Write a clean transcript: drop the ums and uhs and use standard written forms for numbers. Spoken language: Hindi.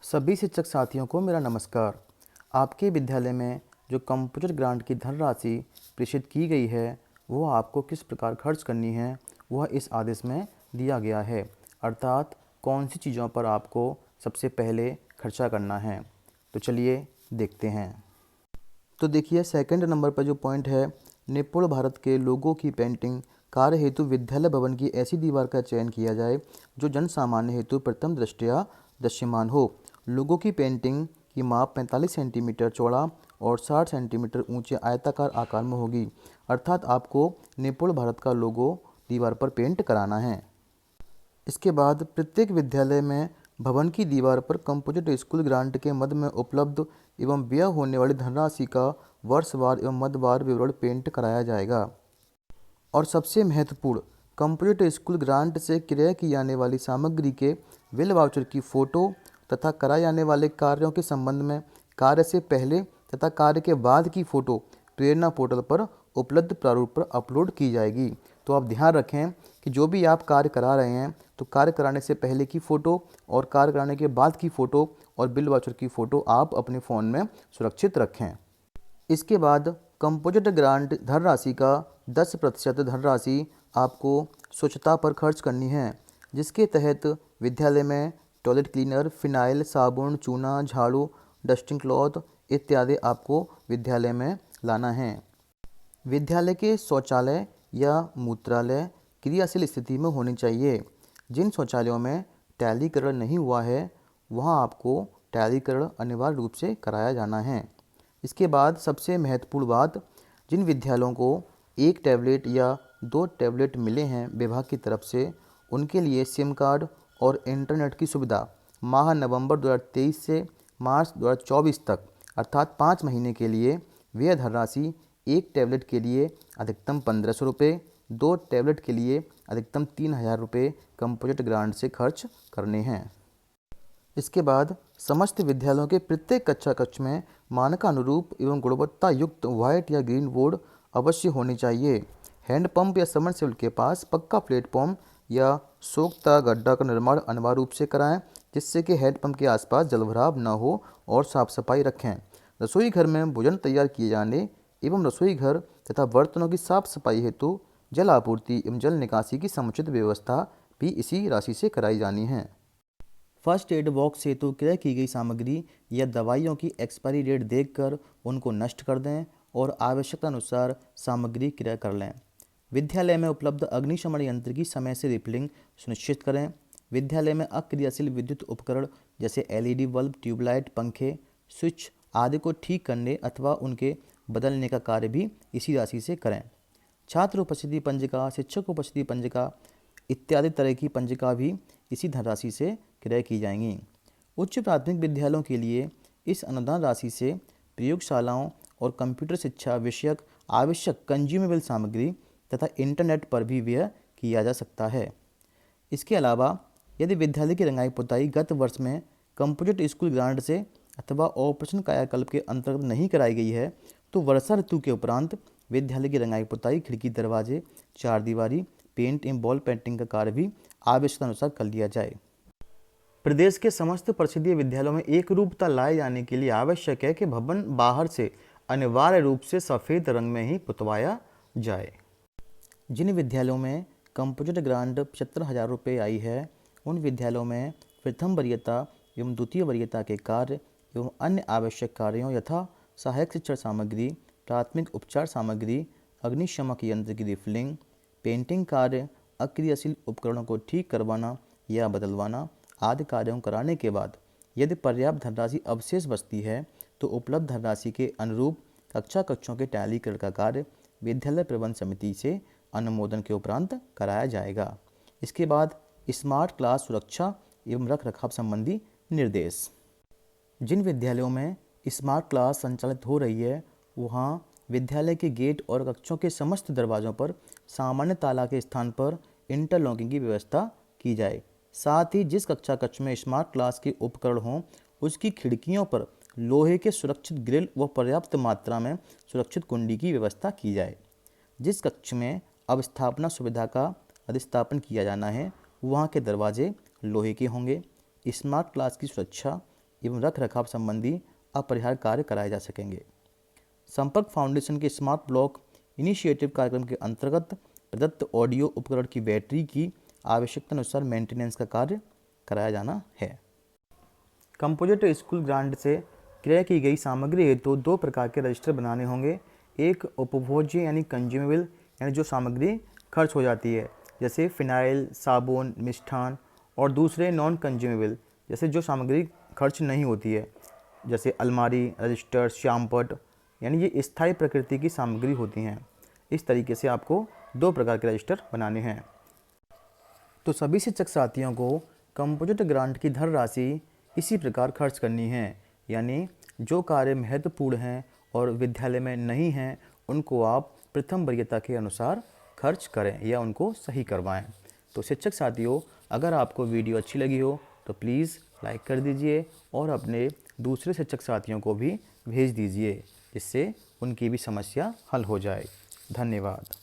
सभी शिक्षक साथियों को मेरा नमस्कार। आपके विद्यालय में जो कंप्यूटर ग्रांट की धनराशि प्रेषित की गई है वो आपको किस प्रकार खर्च करनी है वह इस आदेश में दिया गया है, अर्थात कौन सी चीज़ों पर आपको सबसे पहले खर्चा करना है। तो चलिए देखते हैं। तो देखिए सेकंड नंबर पर जो पॉइंट है, निपुण भारत के लोगों की पेंटिंग कार्य हेतु विद्यालय भवन की ऐसी दीवार का चयन किया जाए जो जन सामान्य हेतु प्रथम दृष्टया दृश्यमान हो। लोगों की पेंटिंग की माप 45 सेंटीमीटर चौड़ा और 60 सेंटीमीटर ऊंचे आयताकार आकार में होगी, अर्थात आपको निपुण भारत का लोगो दीवार पर पेंट कराना है। इसके बाद प्रत्येक विद्यालय में भवन की दीवार पर कंपोजिट स्कूल ग्रांट के मद में उपलब्ध एवं व्यय होने वाली धनराशि का वर्षवार एवं मदवार विवरण पेंट कराया जाएगा। और सबसे महत्वपूर्ण, कंपोजिट स्कूल ग्रांट से क्रय की जाने वाली सामग्री के बिल वाउचर की फ़ोटो तथा कराए जाने वाले कार्यों के संबंध में कार्य से पहले तथा कार्य के बाद की फ़ोटो प्रेरणा पोर्टल पर उपलब्ध प्रारूप पर अपलोड की जाएगी। तो आप ध्यान रखें कि जो भी आप कार्य करा रहे हैं तो कार्य कराने से पहले की फ़ोटो और कार्य कराने के बाद की फ़ोटो और बिल वाउचर की फ़ोटो आप अपने फ़ोन में सुरक्षित रखें। इसके बाद कंपोजिट ग्रांट धनराशि का 10% धनराशि आपको स्वच्छता पर खर्च करनी है, जिसके तहत विद्यालय में टॉयलेट क्लीनर, फिनाइल, साबुन, चूना, झाड़ू, डस्टिंग क्लॉथ इत्यादि आपको विद्यालय में लाना है। विद्यालय के शौचालय या मूत्रालय क्रियाशील स्थिति में होनी चाहिए। जिन शौचालयों में टैलीकरण नहीं हुआ है वहां आपको टैलीकरण अनिवार्य रूप से कराया जाना है। इसके बाद सबसे महत्वपूर्ण बात, जिन विद्यालयों को 1 टैबलेट या 2 टैबलेट मिले हैं विभाग की तरफ से, उनके लिए सिम कार्ड और इंटरनेट की सुविधा माह नवंबर 2023 से मार्च 2024 तक अर्थात 5 महीने के लिए व्यय धनराशि 1 टैबलेट के लिए अधिकतम 1500 रुपये, 2 टैबलेट के लिए अधिकतम 3000 रुपये कंपोजिट ग्रांट से खर्च करने हैं। इसके बाद समस्त विद्यालयों के प्रत्येक कक्षा कक्ष में मानकानुरूप एवं गुणवत्ता युक्त व्हाइट या ग्रीन बोर्ड अवश्य होने चाहिए। हैंडपंप या समरसेबल के पास पक्का प्लेटफॉर्म या सोखता गड्ढा का निर्माण अनिवार्य रूप से कराएं, जिससे कि हैंडपंप के आसपास जलभराव न हो और साफ सफाई रखें। रसोई घर में भोजन तैयार किए जाने एवं रसोई घर तथा बर्तनों की साफ सफाई हेतु जल आपूर्ति एवं जल निकासी की समुचित व्यवस्था भी इसी राशि से कराई जानी है। फर्स्ट एड बॉक्स हेतु क्रय की गई सामग्री या दवाइयों की एक्सपायरी डेट देखकर उनको नष्ट कर दें और आवश्यकता अनुसार सामग्री क्रय कर लें। विद्यालय में उपलब्ध अग्निशमन यंत्र की समय से रिफिलिंग सुनिश्चित करें। विद्यालय में अक्रियाशील विद्युत उपकरण जैसे एलईडी बल्ब, ट्यूबलाइट, पंखे, स्विच आदि को ठीक करने अथवा उनके बदलने का कार्य भी इसी राशि से करें। छात्र उपस्थिति पंजिका, शिक्षक उपस्थिति पंजिका इत्यादि तरह की पंजिका भी इसी धनराशि से क्रय की जाएंगी। उच्च प्राथमिक विद्यालयों के लिए इस अनुदान राशि से प्रयोगशालाओं और कंप्यूटर शिक्षा विषयक आवश्यक कंज्यूमेबल सामग्री तथा इंटरनेट पर भी व्यय किया जा सकता है। इसके अलावा यदि विद्यालय की रंगाई पुताई गत वर्ष में कंपोजिट स्कूल ग्रांट से अथवा ऑपरेशन कायाकल्प के अंतर्गत नहीं कराई गई है तो वर्षा ऋतु के उपरांत विद्यालय की रंगाई पुताई, खिड़की, दरवाजे, चार दीवारी, पेंट एवं बॉल पेंटिंग का कार्य भी आवश्यकतानुसार कर लिया जाए। प्रदेश के समस्त परिषदीय विद्यालयों में एक रूपता लाए जाने के लिए आवश्यक है कि भवन बाहर से अनिवार्य रूप से सफ़ेद रंग में ही पुतवाया जाए। जिन विद्यालयों में कंपोजिट ग्रांट 75,000 रुपये आई है उन विद्यालयों में प्रथम वरीयता एवं द्वितीय वरीयता के कार्य एवं अन्य आवश्यक कार्यों यथा सहायक शिक्षण सामग्री, प्राथमिक उपचार सामग्री, अग्निशमक यंत्र की रिफिलिंग, पेंटिंग कार्य, अक्रियाशील उपकरणों को ठीक करवाना या बदलवाना आदि कार्यों कराने के बाद यदि पर्याप्त धनराशि अवशेष बचती है तो उपलब्ध धनराशि के अनुरूप कक्षा कक्षों के टैलीकरण का कार्य विद्यालय प्रबंध समिति से अनुमोदन के उपरांत कराया जाएगा। इसके बाद स्मार्ट क्लास सुरक्षा एवं रख रखाव संबंधी निर्देश। जिन विद्यालयों में स्मार्ट क्लास संचालित हो रही है वहाँ विद्यालय के गेट और कक्षों के समस्त दरवाजों पर सामान्य ताला के स्थान पर इंटरलॉकिंग की व्यवस्था की जाए। साथ ही जिस कक्षा कक्ष में स्मार्ट क्लास के उपकरण हों उसकी खिड़कियों पर लोहे के सुरक्षित ग्रिल व पर्याप्त मात्रा में सुरक्षित कुंडी की व्यवस्था की जाए। जिस कक्ष में अवस्थापना सुविधा का अधिस्थापन किया जाना है वहाँ के दरवाजे लोहे के होंगे। स्मार्ट क्लास की सुरक्षा एवं रख रखाव संबंधी अपरिहार्य कार्य कराए जा सकेंगे। संपर्क फाउंडेशन के स्मार्ट ब्लॉक इनिशिएटिव कार्यक्रम के अंतर्गत प्रदत्त ऑडियो उपकरण की बैटरी की आवश्यकता अनुसार मेंटेनेंस का कार्य कराया जाना है। कंपोजिट स्कूल ग्रांट से क्रय की गई सामग्री हेतु दो प्रकार के रजिस्टर बनाने होंगे। एक उपभोज्य यानी कंज्यूमेबल यानी जो सामग्री खर्च हो जाती है जैसे फिनाइल, साबुन, मिष्ठान, और दूसरे नॉन कंज्यूमेबल जैसे जो सामग्री खर्च नहीं होती है जैसे अलमारी, रजिस्टर, श्यामपट, यानी ये स्थायी प्रकृति की सामग्री होती हैं। इस तरीके से आपको दो प्रकार के रजिस्टर बनाने हैं। तो सभी शिक्षक साथियों को कंपोजिट ग्रांट की धनराशि इसी प्रकार खर्च करनी है, यानी जो कार्य महत्वपूर्ण हैं और विद्यालय में नहीं हैं उनको आप प्रथम वरीयता के अनुसार खर्च करें या उनको सही करवाएं। तो शिक्षक साथियों, अगर आपको वीडियो अच्छी लगी हो तो प्लीज़ लाइक कर दीजिए और अपने दूसरे शिक्षक साथियों को भी भेज दीजिए, जिससे उनकी भी समस्या हल हो जाए। धन्यवाद।